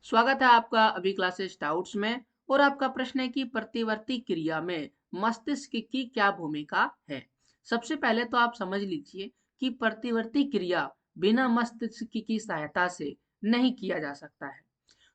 स्वागत है आपका अभी क्लासेस डाउट्स में। और आपका प्रश्न है कि प्रतिवर्ती क्रिया में मस्तिष्क की क्या भूमिका है। सबसे पहले तो आप समझ लीजिए कि प्रतिवर्ती क्रिया बिना मस्तिष्क की सहायता से नहीं किया जा सकता है।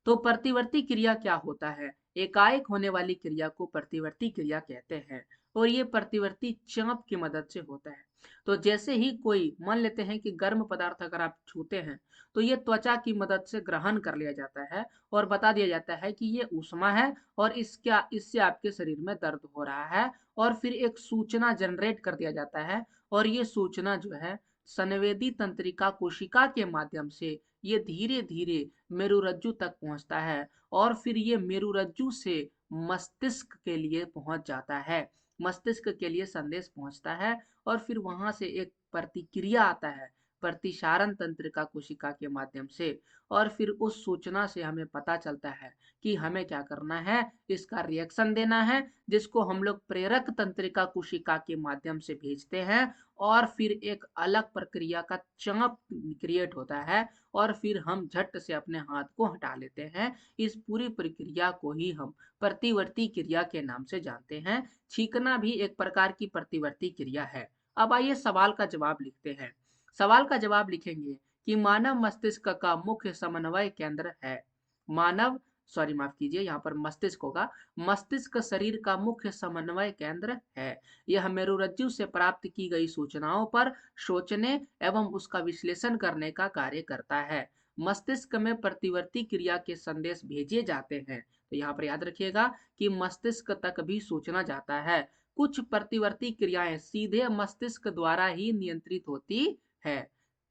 तो प्रतिवर्ती क्रिया क्या होता है? एकाएक होने वाली क्रिया को प्रतिवर्ती क्रिया कहते हैं और ये प्रतिवर्ती चाप की मदद से होता है। तो जैसे ही कोई मान लेते हैं कि गर्म पदार्थ अगर आप छूते हैं तो ये त्वचा की मदद से ग्रहण कर लिया जाता है और बता दिया जाता है कि ये ऊष्मा है और इसका इससे आपके शरीर में दर्द हो रहा है। और फिर एक सूचना जनरेट कर दिया जाता है और ये सूचना जो है संवेदी तंत्रिका कोशिका के माध्यम से ये धीरे धीरे मेरुरज्जु तक पहुंचता है और फिर ये मेरुरज्जु से मस्तिष्क के लिए पहुंच जाता है। मस्तिष्क के लिए संदेश पहुंचता है और फिर वहां से एक प्रतिक्रिया आता है प्रतिसारण तंत्रिका कोशिका के माध्यम से। और फिर उस सूचना से हमें पता चलता है कि हमें क्या करना है, इसका रिएक्शन देना है, जिसको हम लोग प्रेरक तंत्रिका कोशिका के माध्यम से भेजते हैं। और फिर एक अलग प्रक्रिया का चाप क्रिएट होता है और फिर हम झट से अपने हाथ को हटा लेते हैं। इस पूरी प्रक्रिया को ही हम प्रतिवर्ती क्रिया के नाम से जानते हैं। छींकना भी एक प्रकार की प्रतिवर्ती क्रिया है। अब आइए सवाल का जवाब लिखते हैं। सवाल का जवाब लिखेंगे कि मानव मस्तिष्क का मुख्य समन्वय केंद्र है। मानव सॉरी माफ कीजिए, यहाँ पर मस्तिष्क होगा। मस्तिष्क शरीर का मुख्य समन्वय केंद्र है। यह मेरुरज्जु से प्राप्त की गई सूचनाओं पर सोचने एवं उसका विश्लेषण करने का कार्य करता है। मस्तिष्क में प्रतिवर्ती क्रिया के संदेश भेजे जाते हैं। तो यहाँ पर याद रखिएगा कि मस्तिष्क तक भी सूचना जाता है। कुछ प्रतिवर्ती क्रियाएं सीधे मस्तिष्क द्वारा ही नियंत्रित होती है।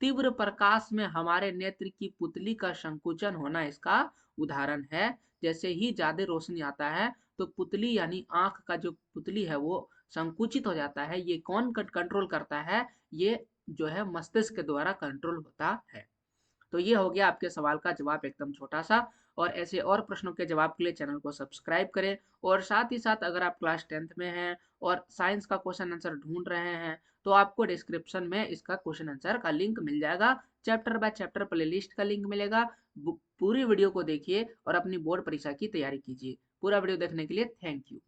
तीव्र प्रकाश में हमारे नेत्र की पुतली का संकुचन होना इसका उदाहरण है। जैसे ही ज्यादा रोशनी आता है तो पुतली यानी आंख का जो पुतली है वो संकुचित हो जाता है। ये कौन कंट्रोल करता है? ये जो है मस्तिष्क द्वारा कंट्रोल होता है। तो ये हो गया आपके सवाल का जवाब, एकदम छोटा सा। और ऐसे और प्रश्नों के जवाब के लिए चैनल को सब्सक्राइब करें। और साथ ही साथ अगर आप क्लास 10th में हैं और साइंस का क्वेश्चन आंसर ढूंढ रहे हैं तो आपको डिस्क्रिप्शन में इसका क्वेश्चन आंसर का लिंक मिल जाएगा। चैप्टर बाय चैप्टर प्लेलिस्ट का लिंक मिलेगा। पूरी वीडियो को देखिए और अपनी बोर्ड परीक्षा की तैयारी कीजिए। पूरा वीडियो देखने के लिए थैंक यू।